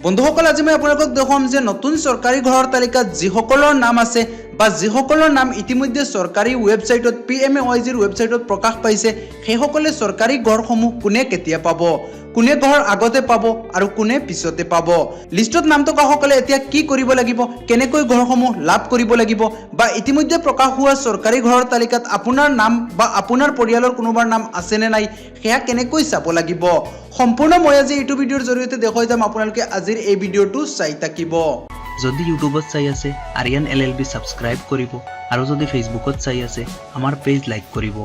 বন্ধুসকল আজি মই আপোনালোকক দেখাম যে নতুন চৰকাৰী ঘৰৰ তালিকাত যিসকলৰ নাম আছে বা যিসকলৰ নাম ইতিমধ্যে চৰকাৰী ৱেবছাইটত PMAYGৰ ৱেবছাইটত প্ৰকাশ পাইছে সেইসকলে চৰকাৰী ঘৰসমূহ কোনে কেতিয়া পাব কোনে ঘৰ আগতে পাব আৰু কোনে পিছতে পাব লিষ্টত নাম থকা সকলে এতিয়া কি কৰিব লাগিব কেনেকৈ ঘৰসমূহ লাভ কৰিব লাগিব বা ইতিমধ্যে প্ৰকাশ হোৱা চৰকাৰী ঘৰৰ তালিকাত আপোনাৰ নাম বা আপোনাৰ পৰিয়ালৰ কোনোবাৰ নাম আছে নে নাই সেয়া কেনেকৈ চাব লাগিব সম্পূৰ্ণ মই আজি এইটো ভিডিঅ'ৰ জৰিয়তে দেখাই যাম আপোনালোকে আজিৰ এই ভিডিঅ'টো চাই থাকিব যদি ইউটিউবত চাই আছে আৰিয়ান LLB সাবস্ক্ৰাইব কৰিব আৰু যদি ফেসবুকত চাই আছে আমাৰ পেজ লাইক কৰিব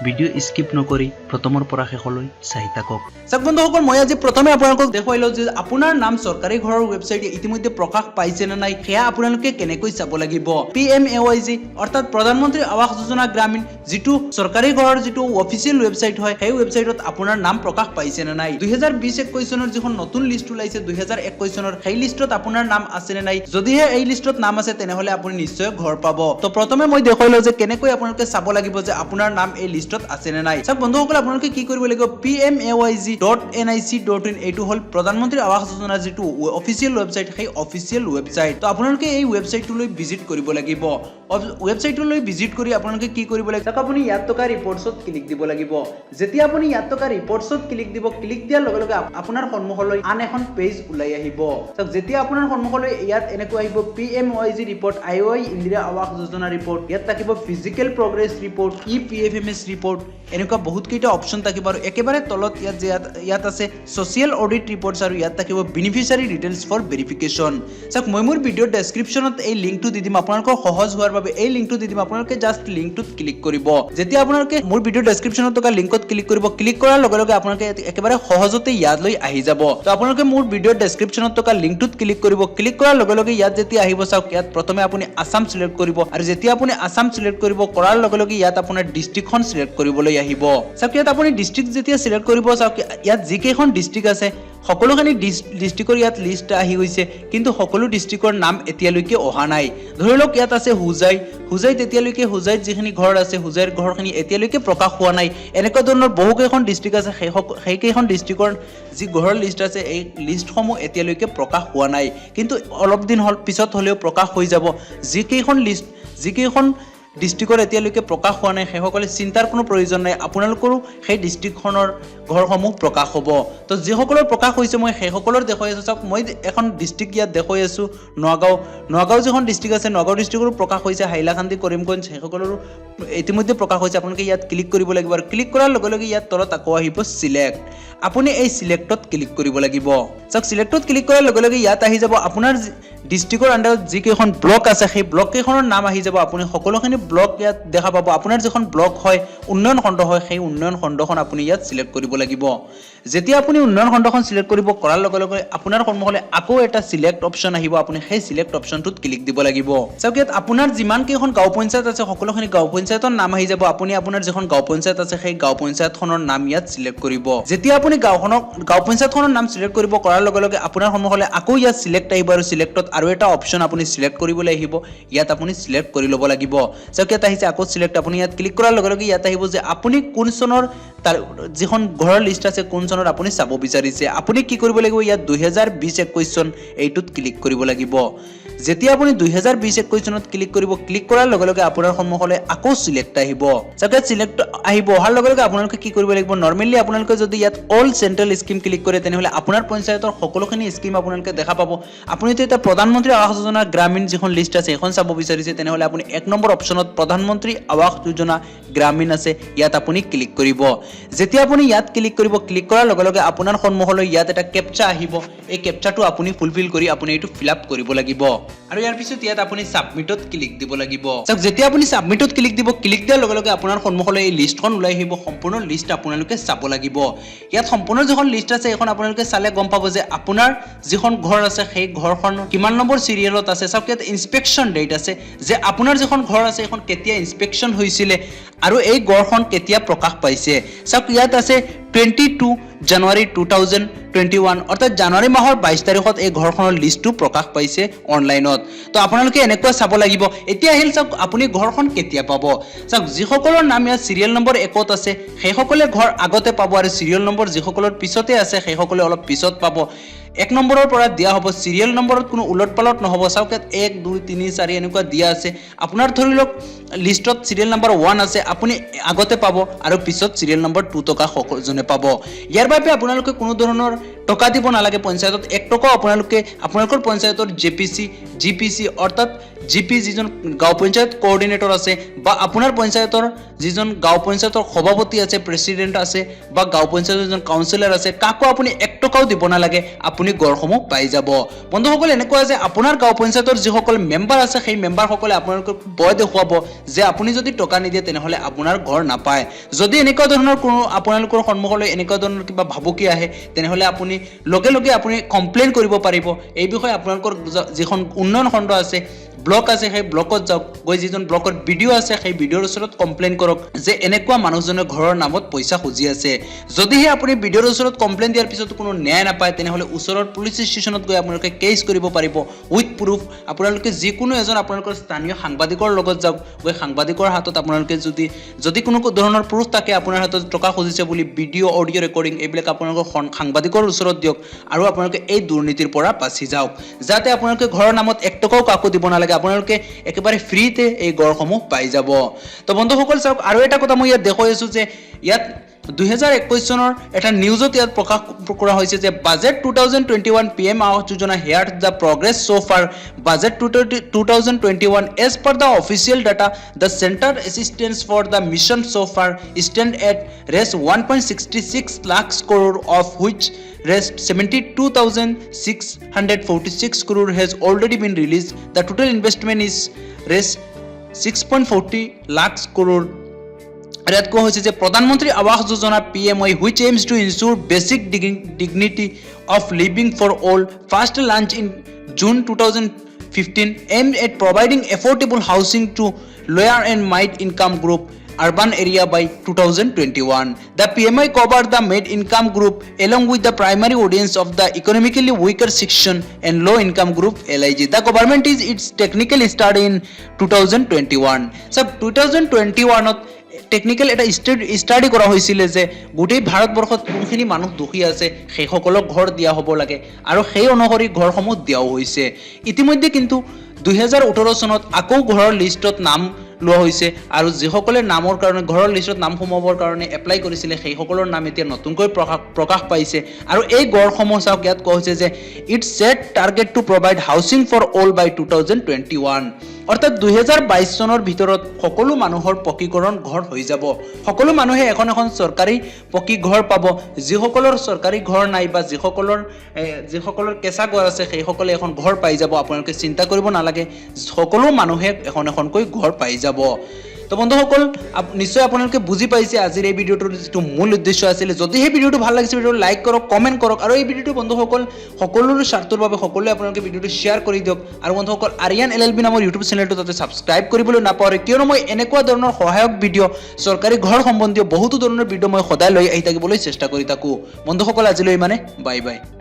ভিডিও স্কিপ নকৰি প্ৰথমৰ পৰা শেষলৈ চাই থাকক সক বন্ধুসকল মই আজি প্ৰথমে আপোনালোকক দেখাইলো যে আপোনাৰ নাম চৰকাৰী ঘৰৰ ৱেবছাইটে ইতিমধ্যে প্ৰকাশ পাইছে না নাই সেয়া আপোনালোকে কেনেকৈ চাব লাগিব PMAYG অৰ্থাৎ প্ৰধানমন্ত্ৰী আৱাস যোজনা গ্ৰামীণ যেটো চৰকাৰী ঘৰৰ যেটো অফিচিয়েল ৱেবছাইট হয় সেই ৱেবছাইটত আপোনাৰ নাম প্ৰকাশ পাইছে না নাই 2020-21 চনৰ যিখন নতুন লিষ্ট ওলাইছে 2021 চনৰ সেই লিষ্টত আপোনাৰ নাম আছে নে নাই যদিহে এই লিষ্টত নাম আছে তেনেহলে আপুনি নিশ্চয় ঘৰ পাব তো প্ৰথমে মই দেখাইলো যে কেনেকৈ আপোনালোকে চাব লাগিব যে আপোনাৰ নাম এই লিষ্টত আছে নে নাই সব বন্ধুসকল আপোনালোকে কি কৰিব লাগিব PMAYG.nic.in এইটো হল প্ৰধানমন্ত্ৰী আৱাস যোজনা যেটো অফিচিয়েল ৱেবছাইট সেই অফিচিয়েল ৱেবছাইট তো আপোনালোকে এই ৱেবছাইটলৈ ভিজিট কৰিব লাগিব ৱেবছাইটলৈ ভিজিট কৰি আপোনালোকে কি কৰিব লাগিব তাক আপুনি ইয়াত থকা ৰিপৰ্টছত ক্লিক দিব লাগিব যেতিয়া আপুনি ইয়াত থকা ৰিপৰ্টছত ক্লিক দিব ক্লিক দিয়াৰ লগে লগে আপোনাৰ সন্মুখলৈ আন এখন পেজ ওলাই আহিব সব যেতিয়া আপোনাৰ সন্মুখলৈ ইয়াত এনেকৈ আহিব PMAYG report IOI Indira Awas Yojana report ইয়াত থাকিব physical progress report EPFMS report এনেকুৱা বহুত কেইটা অপচন থাকিব আৰু একেবাৰে তলত ইয়াত আছে সোশিয়াল অডিট ৰিপৰ্টছ আৰু ইয়াত থাকিব বেনিফিচিয়াৰী ডিটেইলছ ফৰ ভেৰিফিকেশন সক মই মোৰ ভিডিঅ ডেসক্ৰিপচনত এই লিংকটো দি দিম আপোনালোকৰ সহজ হোৱাৰ বাবে এই লিংকটো দি দিম আপোনালোকে জাস্ট লিংকটোত ক্লিক কৰিব যেতিয়া আপোনালোকে মোৰ ভিডিঅ ডেসক্ৰিপচনত থকা লিংকত ক্লিক কৰিব ক্লিক কৰাৰ লগে লগে আপোনালোকে একেবাৰে সহজতে ইয়ালৈ আহি যাব তো আপোনালোকে মোৰ ভিডিঅ ডেসক্ৰিপচনত থকা লিংকটোত ক্লিক কৰিব ক্লিক কৰাৰ লগে লগে ইয়াত যেতিয়া আহিব চাওক ইয়াত প্ৰথমে আপুনি আসাম সিলেক্ট কৰিব আৰু যেতিয়া আপুনি আসাম সিলেক্ট কৰিব কৰাৰ লগে লগে ইয়াত আপোনাৰ ডিস্ট্ৰিক্টখন সিলেক্ট কৰিবলৈ আহিব চাওক ইয়াত আপুনি ডিস্ট্ৰিক্ট যেতিয়া সিলেক্ট কৰিব চাওক ইয়াত যিকেইখন ডিস্ট্ৰিক্ট আছে সকলোখিনি ডিস্ট্ৰিক্টৰ ইয়াত লিষ্ট আহি গৈছে কিন্তু সকলো ডিস্ট্ৰিক্টৰ নাম এতিয়ালৈকে অহা নাই ধৰি লওক ইয়াত আছে হুজাইত এতিয়ালৈকে হুজাইত যিখিনি ঘৰ আছে হুজাইৰ ঘৰখিনি এতিয়ালৈকে প্ৰকাশ হোৱা নাই এনেকুৱা ধৰণৰ বহুকেইখন ডিস্ট্ৰিক্ট আছে সেইকেইখন ডিস্ট্ৰিক্টৰ যি ঘৰৰ লিষ্ট আছে এই লিষ্টসমূহ এতিয়ালৈকে প্ৰকাশ হোৱা নাই কিন্তু অলপ দিন হল পিছত হলেও প্ৰকাশ হৈ যাব যিকেইখন ডিস্ট্ৰিক্টৰ এতিয়ালৈকে প্ৰকাশ হোৱা নাই সেইসকলে চিন্তাৰ কোনো প্ৰয়োজন নাই আপোনালোকৰো সেই ডিস্ট্ৰিক্টখনৰ ঘৰসমূহ প্ৰকাশ হ'ব তো যিসকলৰ প্ৰকাশ হৈছে মই সেইসকলৰ দেখাই আছো চাওক মই এখন ডিস্ট্ৰিক্ট ইয়াত দেখাই আছো নগাঁও যিখন ডিস্ট্ৰিক্ট আছে নগাঁও ডিস্ট্ৰিক্টৰো প্ৰকাশ হৈছে হাইলাকান্দি কৰিমগঞ্জ সেইসকলৰো ইতিমধ্যে প্ৰকাশ হৈছে আপোনালোকে ইয়াত ক্লিক কৰিব লাগিব আৰু ক্লিক কৰাৰ লগে লগে ইয়াত তলত আকৌ আহিব সিলেক্ট আপুনি এই সিলেক্টত ক্লিক কৰিব লাগিব চাওক সিলেক্টত ক্লিক কৰাৰ লগে লগে ইয়াত আহি যাব আপোনাৰ ডিস্ট্ৰিক্টৰ আন্ডাৰত যিকেইখন ব্লক আছে সেই ব্লক কেইখনৰ নাম আহি যাব আপুনি সকলোখিনি ব্লক ইয়াত দেখা পাব আপোনাৰ যিখন ব্লক হয় উন্নয়ন খণ্ড হয় সেই উন্নয়ন খণ্ডখন আপুনি ইয়াত সিলেক্ট কৰিব লাগিব যেতিয়া আপুনি উন্নয়ন খণ্ডখন সিলেক্ট কৰিব কৰাৰ লগে লগে আপোনাৰ সন্মুখলৈ আকৌ এটা সিলেক্ট অপচন আহিব আপুনি সেই সিলেক্ট অপচনটোত ক্লিক দিব লাগিব চাওক ইয়াত আপোনাৰ যিমান কেইখন গাঁও পঞ্চায়ত আছে সকলোখিনি গাঁও পঞ্চায়তৰ নাম আহি যাব আপুনি আপোনাৰ যিখন গাঁও পঞ্চায়ত আছে সেই গাঁও পঞ্চায়তখনৰ নাম ইয়াত সিলেক্ট কৰিব যেতিয়া আপুনি গাঁও পঞ্চায়তখনৰ নাম সিলেক্ট কৰিব কৰাৰ লগে লগে আপোনাৰ সন্মুখলৈ আকৌ ইয়াত সিলেক্ট আহিব আৰু সিলেক্টত আৰু এটা অপচন আপুনি সিলেক্ট কৰিবলৈ আহিব ইয়াত আপুনি সিলেক্ট কৰি ল'ব লাগিব চাওক ইয়াত আহিছে আকৌ সিলেক্ট আপুনি ইয়াত ক্লিক কৰাৰ লগে লগে ইয়াত আহিব যে আপুনি কোন চনৰ যিখন ঘৰৰ লিষ্ট আছে কোন চনত আপুনি চাব বিচাৰিছে আপুনি কি কৰিব লাগিব ইয়াত 2020-21 চন এইটোত ক্লিক কৰিব লাগিব যেতিয়া আপুনি 2020-21 চনত ক্লিক কৰিব ক্লিক কৰাৰ লগে লগে আপোনাৰ সন্মুখলৈ আকৌ সিলেক্ট আহিব চাওক সিলেক্ট আহিব অহাৰ লগে লগে আপোনালোকে কি কৰিব লাগিব নৰমেলি আপোনালোকে যদি ইয়াত অল চেন্ট্ৰেল স্কিম ক্লিক কৰে তেনেহলে আপোনাৰ পঞ্চায়তৰ সকলোখিনি স্কিম আপোনালোকে দেখা পাব আপুনি এটা প্ৰধানমন্ত্ৰী আৱাস যোজনা গ্ৰামীণ যিখন লিষ্ট আছে এখন চাব বিচাৰিছে তেনেহলে আপুনি 1 নম্বৰ অপচনত প্ৰধানমন্ত্ৰী আৱাস যোজনা গ্ৰামীণ আছে ইয়াত আপুনি ক্লিক কৰিব যেতিয়া আপুনি ইয়াত ক্লিক কৰিব ক্লিক কৰাৰ লগে লগে আপোনাৰ সন্মুখলৈ ইয়াত এটা ক্যাপচা আহিব এই ক্যাপচাটো আপুনি ফুলফিল কৰি আপুনি এটো ফিল আপ কৰিব লাগিব আৰু ইয়াৰ পিছত ইয়াত আপুনি সাবমিটত ক্লিক দিব লাগিব চাওক যেতিয়া আপুনি সাবমিটত ক্লিক দিয়াৰ লগে লগে আপোনাৰ সন্মুখলৈ এই লিষ্টখন ওলাই আহিব সম্পূৰ্ণ লিষ্ট আপোনালোকে চাব লাগিব ইয়াত সম্পূৰ্ণ যিখন লিষ্ট আছে এখন আপোনালোকে চালে গম পাব যে আপোনাৰ যিখন ঘৰ আছে সেই ঘৰখন কিমান নম্বৰ সিৰিয়েলত আছে চাওক ইয়াত ইনস্পেকশন ডেট আছে যে আপোনাৰ যিখন ঘৰ আছে এখন কেতিয়া ইনস্পেকশন হৈছিল আৰু এই ঘৰখন কেতিয়া প্ৰকাশ পাইছে চাওক ইয়াত আছে 22 জানুৱাৰী 2021 অৰ্থাৎ জানুৱাৰী মাহৰ 22 তাৰিখত এই ঘৰখনৰ লিষ্টটো প্ৰকাশ পাইছে অনলাইনত তো আপোনালোকে এনেকুৱা চাব লাগিব এতিয়া আহিল চাওক আপুনি ঘৰখন কেতিয়া পাব চাওক যিসকলৰ নাম ইয়াত সিৰিয়েল নম্বৰ 1ত আছে সেইসকলে ঘৰ আগতে পাব আৰু সিৰিয়েল নম্বৰ যিসকলৰ পিছতে আছে সেইসকলে অলপ পিছত পাব 1 নম্বৰৰ পৰা দিয়া হ'ব সিৰিয়েল নম্বৰত কোনো উলট পালট নহ'ব চাওক 1 2 3 4 এনেকুৱা দিয়া আছে আপোনাৰ ধৰি লওক লিষ্টত সিৰিয়েল নম্বৰ 1 আছে আপুনি আগতে পাব আৰু পিছত সিৰিয়েল নম্বৰ 2 টকা সকলোজনে পাব ইয়াৰ বাবে আপোনালোকে কোনো ধৰণৰ টকা দিব নালাগে পঞ্চায়তত 1 টকা আপোনালোকে আপোনালোকৰ পঞ্চায়তৰ জেপিসি জিপিসি অৰ্থাৎ জিপি যিজন গাঁও পঞ্চায়ত কোঅৰ্ডিনেটৰ আছে বা আপোনাৰ পঞ্চায়তৰ যিজন গাঁও পঞ্চায়তৰ সভাপতি আছে প্ৰেসিডেন্ট আছে বা গাঁও পঞ্চায়তৰ যিজন কাউন্সিলৰ আছে কাকো আপুনি 1 টকাও দিব নালাগে আপুনি গড়সমূহ পাই যাব বন্ধুসকল এনেকুৱা যে আপোনাৰ গাঁও পঞ্চায়তৰ যিসকল মেম্বাৰ আছে সেই মেম্বাৰসকলে আপোনালোকক বয় দেখুৱাব যে আপুনি যদি টকা নিদিয়ে তেনেহলে আপোনাৰ ঘৰ নাপায় যদি এনেকুৱা ধৰণৰ কোনো আপোনালোকৰ সন্মুখলৈ এনেকুৱা ধৰণৰ কিবা ভাবুকি আহে তেনেহলে আপুনি লগে লগে আপুনি কমপ্লেইন কৰিব পাৰিব এই বিষয়ে আপোনালোকৰ যিখন উন্নয়ন খণ্ড আছে ব্লক আছে সেই ব্লকত যাওক গৈ যিজন ব্লকৰ ভিডিও আছে সেই ভিডিওৰ ওচৰত কমপ্লেইন কৰক যে এনেকুৱা মানুহজনে ঘৰৰ নামত পইচা খুজি আছে যদিহে আপুনি ভিডিওৰ ওচৰত কমপ্লেইন দিয়াৰ পিছত কোনো ন্যায় নাপায় তেনেহলে ওচৰৰ পুলিচ ষ্টেচনত গৈ আপোনালোকে কেছ কৰিব পাৰিব উইথ প্ৰুফ আপোনালোকে যিকোনো এজন আপোনালোকৰ স্থানীয় সাংবাদিকৰ লগত যাওক গৈ সাংবাদিকৰ হাতত আপোনালোকে যদি কোনো ধৰণৰ প্ৰুফ থাকে আপোনাৰ হাতত টকা খুজিছে বুলি ভিডিও অডিও ৰেকৰ্ডিং এইবিলাক আপোনালোকৰ সাংবাদিকৰ ওচৰত দিয়ক আৰু আপোনালোকে এই দুৰ্নীতিৰ পৰা বাচি যাওক যাতে আপোনালোকে ঘৰৰ নামত 1 টকাও কাকো দিব নালাগে আপোনালোকে একেবাৰে ফ্ৰীতে এই গড়সমূহ পাই যাব তো বন্ধুসকল চাওক আৰু এটা কথা মই ইয়াত দেখুৱাই আছো যে ইয়াত 2021 চনৰ এটা নিউজত ইয়াত প্ৰকাশ কৰা হৈছে যে budget 2021 PM Awas Yojana here the progress so far budget 2021 as per the official data the center assistance for the mission so far stand at res 1.66 lakhs crore of which res 72,646 crore has already been released the total investment is res 6.40 lakhs crore ইয়াত কোৱা হৈছে যে প্ৰধানমন্ত্ৰী Awas Yojana PMY which aims to ensure basic dignity of living for all first launched in June 2015 aimed at providing affordable housing to lower and middle income group urban area by 2021 the PMI covered the mid income group along with the primary audience of the economically weaker section and low income group LIG the government is its technically started in 2021 so 2021 to technical এটা study কৰা হৈছিল যে গোটেই ভাৰতবৰ্ষত কোনখিনি মানুহ দুখী আছে সেই সকলক ঘৰ দিয়া হ'ব লাগে আৰু সেই অনুসৰি ঘৰসমূহ দিয়াও হৈছে ইতিমধ্যে কিন্তু 2018 চনত আকৌ ঘৰৰ লিষ্টত নাম লোৱা হৈছে আৰু যিসকলে নামৰ কাৰণে ঘৰৰ লিষ্টত নাম সোমাবৰ কাৰণে এপ্লাই কৰিছিলে সেই সকলৰ নাম এতিয়া নতুনকৈ প্ৰকাশ পাইছে আৰু এই গড়সমূহ চাওক ইয়াত কোৱা হৈছে যে it's set target to provide housing for all by 2021 অৰ্থাৎ 2022 চনৰ ভিতৰত সকলো মানুহৰ পকীকৰণ ঘৰ হৈ যাব সকলো মানুহে এখন চৰকাৰী পকী ঘৰ পাব যিসকলৰ চৰকাৰী ঘৰ নাই বা যিসকলৰ কেঁচা ঘৰ আছে সেই সকলে এখন ঘৰ পাই যাব আপোনালোকে চিন্তা কৰিব নালাগে সকলো মানুহে এখনকৈ ঘৰ পাই যাব তো বন্ধুসকল নিশ্চয় আপোনালোকে বুজি পাইছে আজিৰ এই ভিডিওটোৰ যিটো মূল উদ্দেশ্য আছিল যদি এই ভিডিওটো ভাল লাগিছে ভিডিওটো লাইক কৰক কমেন্ট কৰক আৰু এই ভিডিওটো বন্ধুসকল সকলোৰে স্বাৰ্থৰ বাবে সকলোৱে আপোনালোকে ভিডিওটো শ্বেয়াৰ কৰি দিয়ক আৰু বন্ধুসকল আৰিয়ান LLB নামৰ ইউটিউব চেনেলটো তাতে সাবস্ক্ৰাইব কৰিবলৈ নাপাহৰে কিয়নো মই এনেকুৱা ধৰণৰ সহায়ক ভিডিও চৰকাৰী ঘৰ সম্বন্ধীয় বহুতো ধৰণৰ ভিডিও মই সদায় লৈ আহি থাকিবলৈ চেষ্টা কৰি থাকো বন্ধুসকল আজিলৈ মানে বাই বাই